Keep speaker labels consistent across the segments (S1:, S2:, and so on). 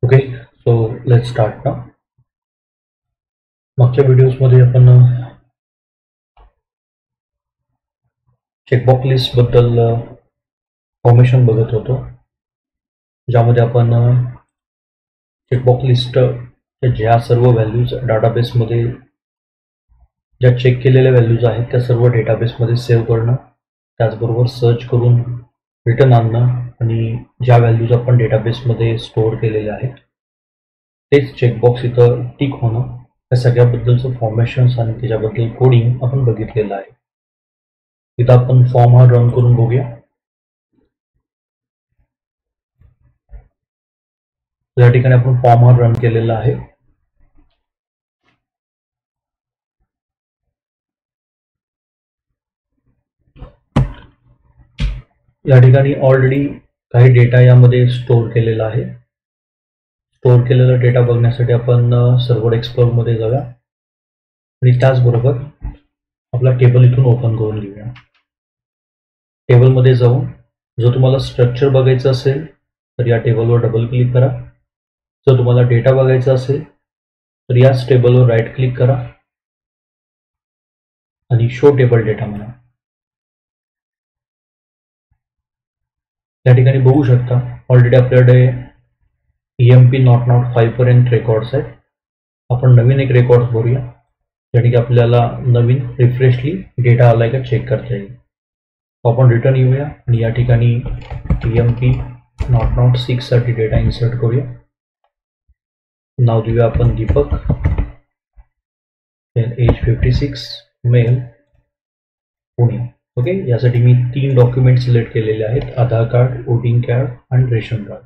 S1: Okay, so let's start ना. मागच्या व्हिडिओजमध्ये आपण चेकबॉक्स लिस्ट बद्दल फॉर्मेशन बघत होतो, ज्यामध्ये आपण चेकबॉक्स लिस्ट ज्या सर्व व्हॅल्यूज डाटाबेसमध्ये ज्या चेक केलेल्या व्हॅल्यूज आहेत त्या सर्व डेटाबेसमध्ये सेव्ह करणं, त्याचबरोबर सर्च करून रिटर्न आणणं आणि ज्या व्हॅल्यूज आपण डेटाबेसमध्ये स्टोअर केलेल्या आहेत तेच चेकबॉक्स इथं टिक होणं, या सगळ्याबद्दलचं फॉर्मेशन्स आणि त्याच्याबद्दल कोडिंग आपण बघितलेलं आहे. इथं आपण फॉर्म हा रन करून बघूया. या ठिकाणी आपण फॉर्म हा रन केलेला आहे. या ठिकाणी ऑलरेडी काही डेटा यामध्ये स्टोअर केलेला आहे. स्टोअर केलेला डेटा बघण्यासाठी आपण सर्व्हर एक्सप्लोरर मध्ये जाऊया आणि त्याचबरोबर आपला टेबल इथून ओपन करून घेऊया. टेबलमध्ये जाऊन जर तुम्हाला स्ट्रक्चर बघायचं असेल तर या टेबलवर डबल क्लिक करा. जर तुम्हाला डेटा बघायचा असेल तर याच टेबलवर राईट क्लिक करा आणि शो टेबल डेटा म्हणा. या ठिकाणी बघू शकता ऑलरेडी आपल्याकडे EMP नॉट 5 पर्यंत रेकॉर्ड्स आहेत. आपण नवीन एक रेकॉर्ड भरूया, ज्याने की आपल्याला नवीन रिफ्रेशली डेटा आलाय का चेक करता येईल. आपण रिटर्न येऊया आणि या ठिकाणी EMP नॉट 6 साठी डेटा इन्सर्ट करूया. नाव देऊया आपण Deepak, age 56, male, Pune. Okay, यासाठी मी 3 डॉक्युमेंट सिलेक्ट केलेले आहेत: आधार कार्ड, वोटिंग कार्ड आणि रेशन कार्ड.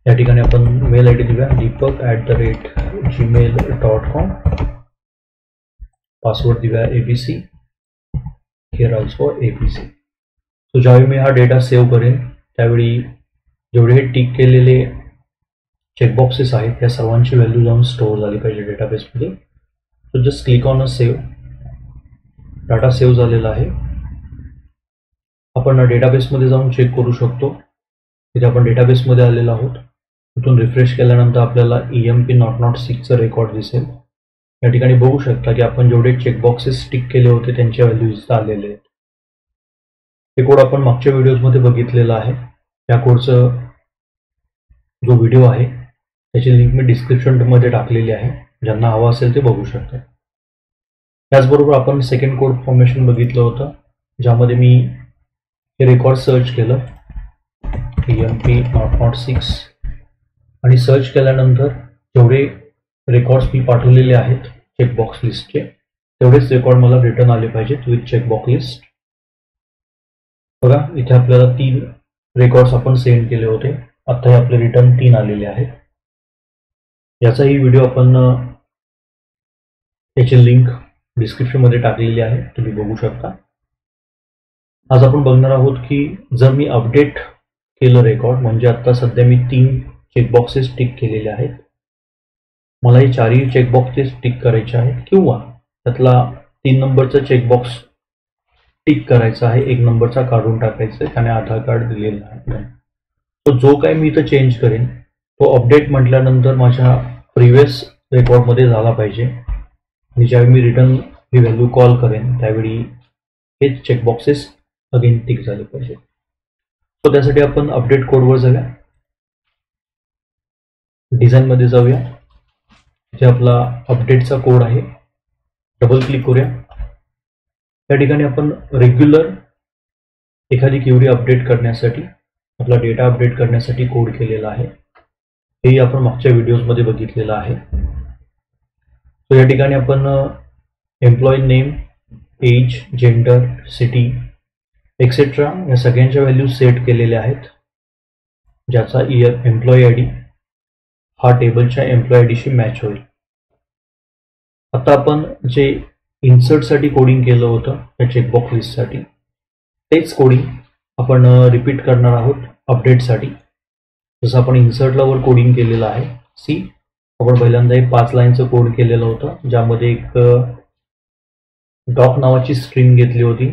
S1: या ठिकाणी आपण मेल आयडी देऊया deepak@gmail.com. पासवर्ड देऊया ABC, here also ABC. So ज्यावेळी मी हा डेटा सेव्ह करेन त्यावेळी जेवढे हे टिक केलेले चेकबॉक्सेस आहेत त्या सर्वांची व्हॅल्यू जाऊन स्टोअर झाली पाहिजे डेटाबेसमध्ये. So just click on a save. Data save झालेला आहे. आपण डेटाबेसमध्ये जाऊन चेक करू शकतो. तिथे आपण डेटाबेसमध्ये आलेलो आहोत. तिथून रिफ्रेश केल्यानंतर आपल्याला EMP नॉट 6चं रेकॉर्ड दिसेल. या ठिकाणी बघू शकता की आपण जेवढे चेकबॉक्सेस टिक केले होते त्यांच्या व्हॅल्यूज इथं आलेले आहेत. हे कोड आपण मागच्या व्हिडिओजमध्ये बघितलेला आहे. या कोडचं जो व्हिडिओ आहे त्याची लिंक मी डिस्क्रिप्शनमध्ये टाकलेली आहे, ज्यांना हवा असेल ते बघू शकता. त्याचबरोबर आपण सेकंड कोड फॉर्मेशन बघितलं होतं, ज्यामध्ये मी हे रेकॉर्ड सर्च केलं EMP नॉट 6 आणि सर्च केल्यानंतर जेवढे रेकॉर्ड्स मी पाठवलेले आहेत चेकबॉक्स लिस्टचे तेवढेच रेकॉर्ड मला रिटर्न आले पाहिजेत विथ चेकबॉक्स लिस्ट. बघा, इथे आपल्याला 3 रेकॉर्ड्स आपण सेंड केले होते. आता हे आपले रिटर्न 3 आलेले आहेत. याचाही व्हिडिओ आपण याची लिंक डिस्क्रिप्शनमध्ये टाकलेली आहे, तुम्ही बघू शकता. आज आपण बघणार आहोत की जर मी अपडेट केलं रेकॉर्ड, म्हणजे आता सध्या मी 3 चेकबॉक्सेस टिक केलेले आहेत, मला हे 4ही चेकबॉक्सेस टिक करायचे आहेत किंवा त्यातला 3 नंबरचा चेकबॉक्स टिक करायचा आहे, 1 नंबरचा काढून टाकायचा आहे, त्याने आधार कार्ड दिलेला आहे. तो जो काही मी इथं चेंज करेन तो अपडेट म्हटल्यानंतर माझ्या प्रिव्हियस रेकॉर्डमध्ये झाला पाहिजे आणि ज्यावेळी मी रिटर्न ही व्हॅल्यू कॉल करेन त्यावेळी हेच चेकबॉक्सेस अगेन टिक झाले पाहिजे. सो त्यासाठी आपण अपडेट कोडवर जाऊया. डिझाईनमध्ये जाऊया. इथे आपला अपडेटचा कोड आहे. डबल क्लिक करूया. या ठिकाणी आपण रेग्युलर एखादी क्वेरी अपडेट करण्यासाठी, आपला डेटा अपडेट करण्यासाठी कोड केलेला आहे. हेही आपण मागच्या व्हिडिओजमध्ये बघितलेलं आहे. सो या ठिकाणी आपण employee name, age, gender, city etcetera या सगळ्यांच्या व्हॅल्यू सेट केलेल्या आहेत, ज्याचा एम्प्लॉई आय डी हा टेबलच्या एम्प्लॉई आय डीशी मॅच होईल. आता आपण जे इन्सर्टसाठी कोडिंग केलं होतं त्या चेकबॉक्स लिस्टसाठी तेच कोडिंग आपण रिपीट करणार आहोत अपडेटसाठी. जसं आपण इन्सर्टला वर कोडिंग केलेलं आहे. आपण पहिल्यांदा एक 5 लाईनचं कोड केलेलं होतं, ज्यामध्ये एक डॉक नावाची स्ट्रिंग घेतली होती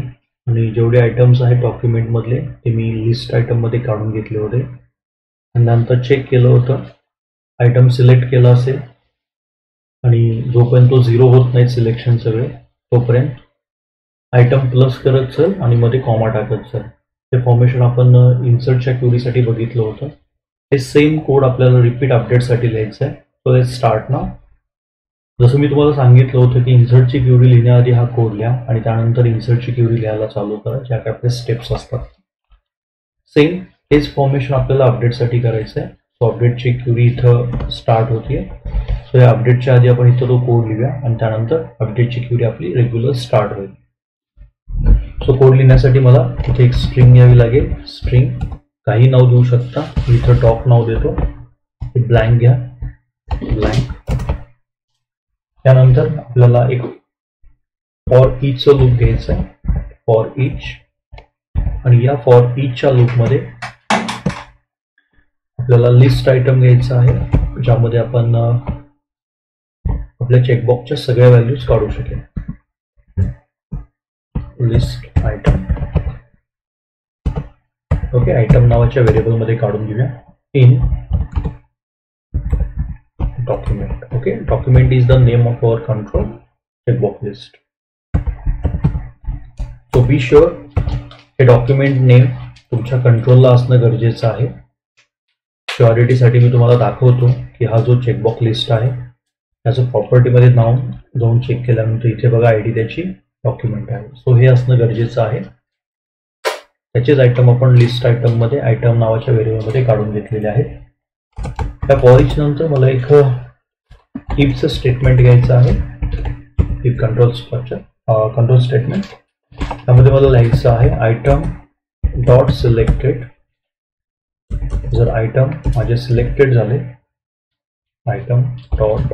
S1: आणि जेवढे आयटम्स आहेत डॉक्युमेंटमधले ते मी लिस्ट आयटममध्ये काढून घेतले होते. आणि नंतर चेक केलं होतं, आयटम सिलेक्ट केला असेल आणि जोपर्यंत तो 0 होत नाही सिलेक्शन सगळे तोपर्यंत आयटम प्लस करत चल आणि मध्ये कॉमा टाकत चल. हे फॉर्मेशन आपण इन्सर्टच्या क्वेरीसाठी बघितलं होतं. हे सेम कोड आपल्याला रिपीट अपडेटसाठी लिहायचं आहे. So let's start now. जसं मी तुम्हाला सांगितलं होतं की इन्सर्टची क्वेरी लिहिण्याआधी हा कोड लिहा आणि त्यानंतर इन्सर्टची क्वेरी लिहायला चालू करा, ज्या काय आपल्या स्टेप्स असतात. सेम हेच फॉर्मेशन आपल्याला अपडेटसाठी करायचं आहे. सो अपडेटची क्वेरी इथं स्टार्ट होतीये. सो या अपडेटच्या आधी आपण इथं तो कोड लिहूया आणि त्यानंतर अपडेटची क्वेरी आपली रेग्युलर स्टार्ट होईल. सो कोड लिहिण्यासाठी मला इथे एक स्ट्रिंग घ्यावी लागेल. स्ट्रिंग काही नाव देऊ शकता. इथं टॉप नाव देतो. ब्लँक घ्या, ब्लँक. त्यानंतर आपल्याला एक फॉर ईचचं लूप घ्यायचं आहे. For each. आणि या फॉर ईचच्या लूपमध्ये आपल्याला लिस्ट आयटम घ्यायचा आहे, ज्यामध्ये आपण आपल्या चेकबॉक्सच्या सगळ्या व्हॅल्यूज काढू शकेल. List item. ओके, आयटम नावाच्या व्हेरिएबलमध्ये काढून घेऊया. In document. Okay, document is the name of our control checkbox list. So be sure हे डॉक्युमेंट नेम तुमच्या कंट्रोलला असणं गरजेचं आहे. सिक्युरिटीसाठी मी तुम्हाला दाखवतो की हा जो चेकबॉक्स लिस्ट आहे त्याचं प्रॉपर्टीमध्ये नाव जाऊन चेक केल्यानंतर इथे बघा आयडी त्याची डॉक्युमेंट आहे. सो हे असणं गरजेचं आहे. त्याचेच आयटम आपण लिस्ट आयटम मध्ये आयटम नावाच्या व्हेरिएबलमध्ये काढून घेतलेले आहेत. त्या फॉर ईच नंतर मला एक इफचं स्टेटमेंट घ्यायचं आहे. If control structure control statement. त्यामध्ये मला लिहायचं आहे आयटम डॉट सिलेक्टेड. जर आयटम माझे सिलेक्टेड झाले, आयटम डॉट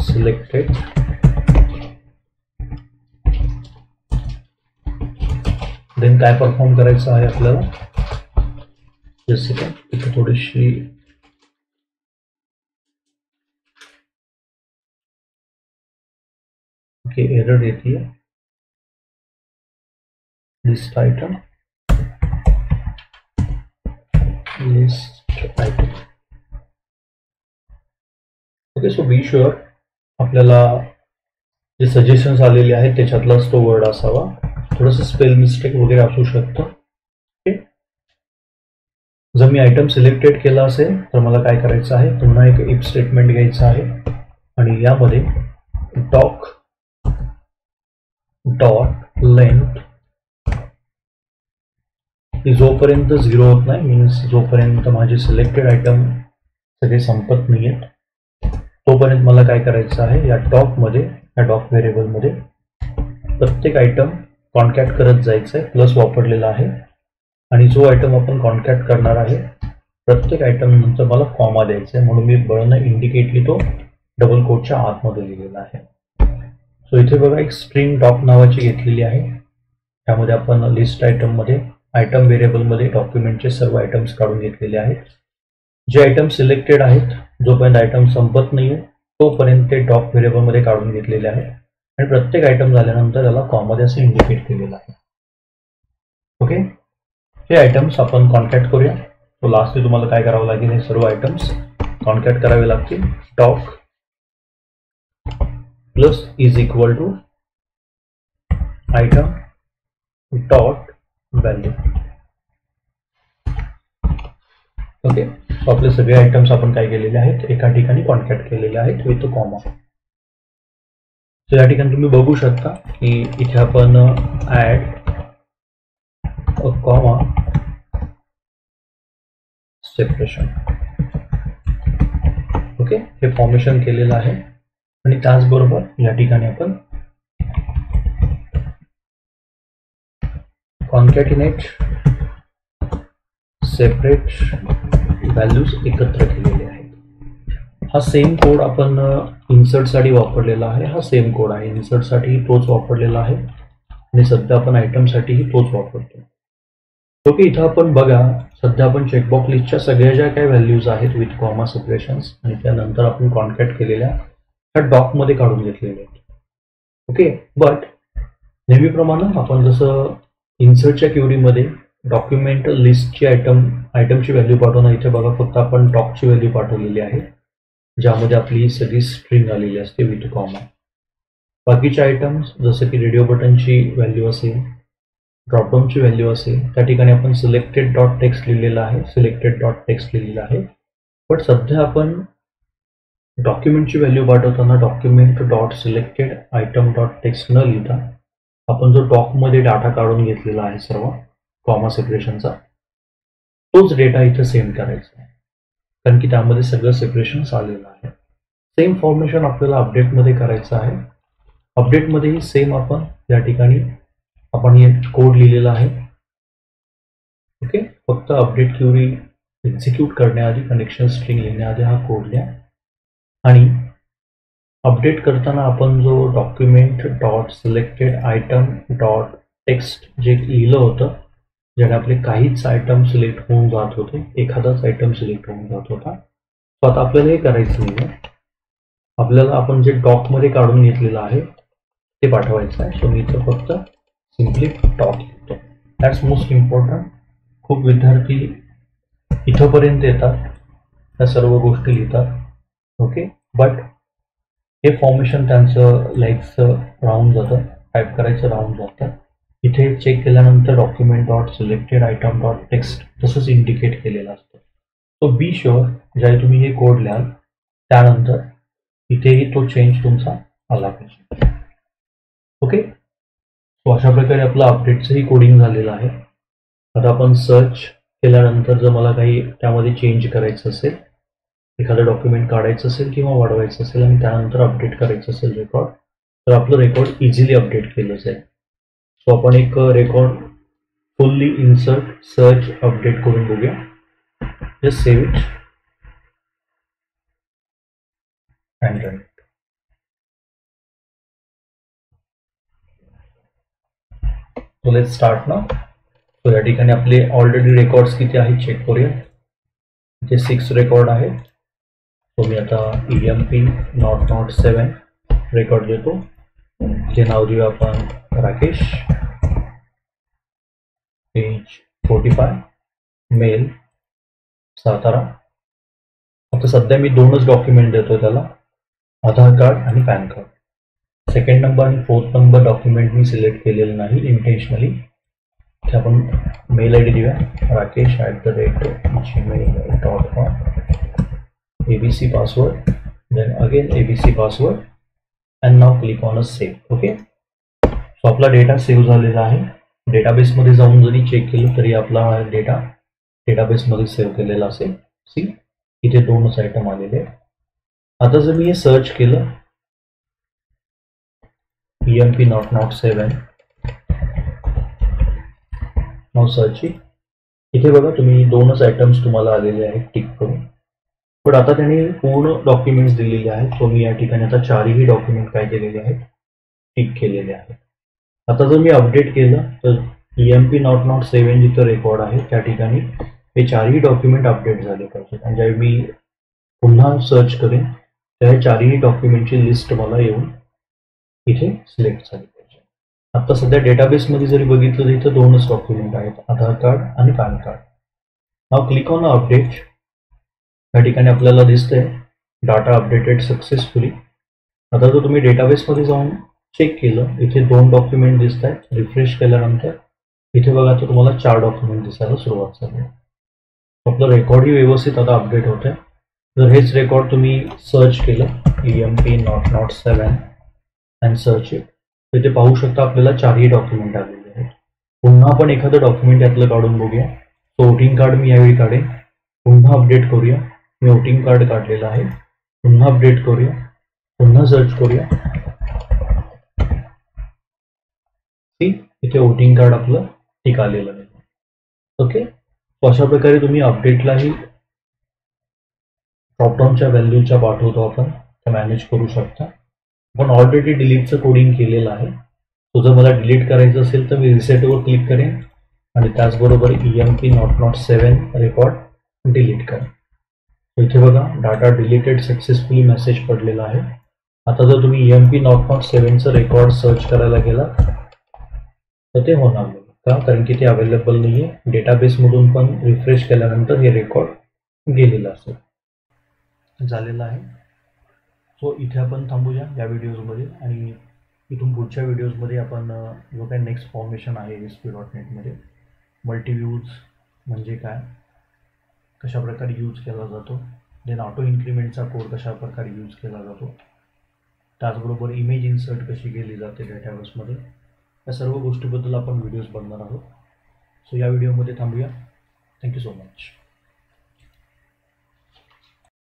S1: सिलेक्टेड, देन काय परफॉर्म करायचं आहे आपल्याला. जसे इथे थोडीशी एरर येते. List item, list item. Okay, so be sure आपल्याला जे सजेशन्स आलेले आहेत त्याच्यातलाच तो वर्ड असावा. थोडंसं स्पेल मिस्टेक वगैरे असू शकतं. जर मी आयटम सिलेक्टेड केला असेल तर मला काय करायचं आहे, पुन्हा एक इफ स्टेटमेंट घ्यायचं आहे आणि यामध्ये डॉक डॉट लेंथ ही जोपर्यंत 0 होत नाही, मीन्स जोपर्यंत माझे सिलेक्टेड आयटम सगळे संपत नाही आहेत तोपर्यंत मला काय करायचं आहे, या डॉकमध्ये या डॉक व्हेरिएबलमध्ये प्रत्येक आयटम कॉन्कॅट करत जायचं आहे. प्लस वापरलेला आहे आणि जो आयटम आपण कॉन्कॅट करणार आहे प्रत्येक आयटम नंतर मला कॉमा द्यायचा आहे, म्हणून मी बळनं इंडिकेटली तो डबल कोटच्या आतमध्ये लिहिलेला आहे. सो इथे बघा एक स्ट्रिंग डॉक नावाची घेतलेली आहे. त्यामध्ये आपण लिस्ट आयटम मध्ये आयटम व्हेरिएबलमध्ये डॉक्युमेंटचे सर्व आयटम्स काढून घेतलेले आहेत. जे आयटम सिलेक्टेड आहेत जोपर्यंत आयटम संपत नाहीये तोपर्यंत ते डॉक व्हेरिएबलमध्ये काढून घेतलेले आहेत आणि प्रत्येक आयटम झाल्यानंतर त्याला कॉमामध्ये असं इंडिकेट केलेलं आहे. ओके, हे आयटम्स आपण कॉन्कॅट करूया. तो लास्टली तुम्हाला काय करावं लागेल, हे सर्व आयटम्स कॉन्कॅट करावे लागतील. Doc plus is equal to item dot value. Okay, so आपले सगळे आयटम्स आपण काय केलेले आहेत एका ठिकाणी कॉन्कॅट केलेले आहेत विथ कॉमा. सो या ठिकाणी तुम्ही बघू शकता की इथे आपण add a comma separation. Okay, हे फॉर्मेशन केलेलं आहे आणि त्याचबरोबर या ठिकाणी आपण कॉन्कॅटिनेट सेपरेट व्हॅल्यूज एकत्र केलेले आहेत. हा सेम कोड आपण इन्सर्टसाठी वापरलेला आहे. हा सेम कोड आहे, इन्सर्टसाठी तोच वापरलेला आहे आणि सध्या आपण आयटमसाठीही तोच वापरतो. ओके, इथं आपण बघा सध्या आपण चेकबॉक्स लिस्टच्या सगळ्या ज्या काही व्हॅल्यूज आहेत विथ कॉमा सेपरेशन्स आणि त्यानंतर आपण कॉन्कॅट केलेल्या त्या डॉकमध्ये काढून घेतलेल्या आहेत. ओके, बट नेहमीप्रमाणे आपण जसं इन्सर्टच्या क्वेरीमध्ये डॉक्युमेंट लिस्टची आयटमची व्हॅल्यू पाठवणं. इथे बघा फक्त आपण डॉकची व्हॅल्यू पाठवलेली आहे, ज्यामध्ये आपली सगळी स्ट्रिंग आलेली असते विथ कॉमा. बाकीचे आयटम्स जसे की रेडिओ बटनची व्हॅल्यू असेल, ड्रॉपडाऊनची व्हॅल्यू असेल, त्या ठिकाणी आपण सिलेक्टेड डॉट टेक्स्ट लिहिलेलं आहे. बट सध्या आपण डॉक्युमेंटची व्हॅल्यू पाठवताना document dot selected item dot text न लिहिता आपण जो डॉकमध्ये डाटा काढून घेतलेला आहे सर्व कॉमा सेपरेशनचा, तोच डेटा इथे सेंड करायचा आहे, कारण की त्यामध्ये सगळं सेपरेशन आलेलं आहे. सेम फॉर्मेशन आपल्याला अपडेटमध्ये करायचं आहे. अपडेटमध्येही सेम आपण या ठिकाणी आपण हे कोड लिहिलेला आहे. ओके, फक्त अपडेट क्युरी एक्झिक्यूट करण्याआधी, कनेक्शन स्ट्रिंग लिहिण्याआधी हा कोड लिहा. आणि अपडेट करताना आपण जो document dot selected item dot text जे लिहिलं होतं, ज्याने आपले काहीच आयटम सिलेक्ट होऊन जात होते, एखादाच आयटम सिलेक्ट होऊन जात होता, तर आता आपल्याला हे करायचं नाही आहे. आपल्याला आपण जे डॉकमध्ये काढून घेतलेलं आहे ते पाठवायचं आहे. सो मी इथं फक्त सिम्पली डॉक लिहितो. That's most important. खूप विद्यार्थी इथंपर्यंत येतात, त्या सर्व गोष्टी लिहितात. ओके, बट हे फॉर्मेशन त्यांचं लाईकचं राहून जातं, टाईप करायचं राहून जातं. इथे चेक केल्यानंतर document dot selected item dot text तसंच इंडिकेट केलेलं असतं. सो बी शुअर ज्यावेळी तुम्ही हे कोड लिहाल त्यानंतर इथेही तो चेंज तुमचा आला पाहिजे. ओके, सो अशा प्रकारे आपलं अपडेटचंही कोडिंग झालेलं आहे. आता आपण सर्च केल्यानंतर जर मला काही त्यामध्ये चेंज करायचं असेल, एखादं डॉक्युमेंट काढायचं असेल किंवा वाढवायचं असेल आणि त्यानंतर अपडेट करायचं असेल रेकॉर्ड, तर आपलं रेकॉर्ड इझिली अपडेट केलं जाईल. सो आपण एक record fully insert search update करून बघूया. Just save it and run it. So let's start ना. सो या ठिकाणी आपले ऑलरेडी रेकॉर्ड्स किती आहेत चेक करूया. इथे 6 रेकॉर्ड आहे. सो मी आता EMP नॉट 7 रेकॉर्ड देतो. जे नाव देऊ आपण राकेश, पेज 45, मेल सातारा. आता सध्या मी 2च डॉक्युमेंट देतो त्याला, आधार कार्ड आणि पॅन कार्ड. सेकंड नंबर आणि 4th नंबर डॉक्युमेंट मी सिलेक्ट केलेलं नाही इंटेन्शनली. इथे आपण मेल ID देऊया rakesh@gmail.com, ABC password, then again ABC password, and now click on a save. Okay, so आपला डेटा सेव्ह झालेला आहे. डेटाबेसमध्ये जाऊन जरी चेक केलं तरी आपला डेटा डेटाबेसमध्ये सेव्ह केलेला असेल. सी, इथे 2च आयटम आलेले आहेत. आता जर मी हे सर्च केलं EMP नॉट 7, नाव सर्च. इथे बघा तुम्ही 2च आयटम्स तुम्हाला आलेले आहेत टिक करून. पण आता त्याने पूर्ण डॉक्युमेंट्स दिलेले आहेत. सो मी या ठिकाणी आता 4ही डॉक्युमेंट काय केलेले आहेत, टिक केलेले आहेत. आता जर मी अपडेट केलं तर EMP नॉट 7 जिथं रेकॉर्ड आहे त्या ठिकाणी हे 4ही डॉक्युमेंट अपडेट झाले पाहिजेत. आणि ज्यावेळी मी पुन्हा सर्च करेन त्या 4ही डॉक्युमेंटची लिस्ट मला येऊन इथे सिलेक्ट झाली पाहिजे. आता सध्या डेटाबेसमध्ये जरी बघितलं तर इथं 2च डॉक्युमेंट आहेत, आधार कार्ड आणि pan card. Now click on update. या ठिकाणी आपल्याला दिसतंय डाटा अपडेटेड सक्सेसफुली. आता जर तुम्ही डेटाबेसमध्ये जाऊन चेक केलं, इथे 2 डॉक्युमेंट दिसत आहेत. रिफ्रेश केल्यानंतर इथे बघा तर तुम्हाला 4 डॉक्युमेंट दिसायला सुरुवात झाली. आपलं रेकॉर्डही व्यवस्थित आता अपडेट होत आहे. जर हेच रेकॉर्ड तुम्ही सर्च केलं EMP not 7 and search it, तर इथे पाहू शकता आपल्याला 4ही डॉक्युमेंट आलेले आहेत. पुन्हा आपण एखादं डॉक्युमेंट यातलं काढून बघूया. सो वोटिंग कार्ड मी यावेळी काढेन. पुन्हा अपडेट करूया. मी वोटिंग कार्ड काढलेलं आहे. पुन्हा अपडेट करूया, पुन्हा सर्च करूया. इथे वोटिंग कार्ड आपलं ठीक आलेलं आहे. ओके, सो अशा प्रकारे तुम्ही अपडेटलाही ड्रॉपडाऊनच्या व्हॅल्यूच्या पाठवतो आपण त्या मॅनेज करू शकता. आपण ऑलरेडी डिलीटचं कोडिंग केलेलं आहे. तो जर मला डिलीट करायचं असेल तर मी रिसेटवर क्लिक करेन आणि त्याचबरोबर EMP नॉट 7 रेकॉर्ड डिलीट करेन. इथे बघा डाटा डिलीटेड सक्सेसफुली मेसेज पडलेला आहे. आता जर तुम्ही EMP नॉट 7चं रेकॉर्ड सर्च करायला गेला तर ते होणार नाही. का, कारण की ते अवेलेबल नाही आहे. डेटाबेसमधून पण रिफ्रेश केल्यानंतर हे रेकॉर्ड गेलेलं असेल. झालेलं आहे. सो इथे आपण थांबूया या व्हिडिओजमध्ये आणि इथून पुढच्या व्हिडिओजमध्ये आपण जो काही नेक्स्ट फॉर्मेशन आहे ASP.NETमध्ये मल्टीव्ह्यूज म्हणजे काय, कशा प्रकारे यूज केला जातो, देन ऑटो इन्क्रीमेंटचा कोड कशा प्रकारे यूज केला जातो, त्याचबरोबर इमेज इन्सर्ट कशी केली जाते डेटाबेसमध्ये, या सर्व गोष्टीबद्दल आपण व्हिडिओज बनवणार आहोत. सो या व्हिडिओमध्ये थांबूया. Thank you so much.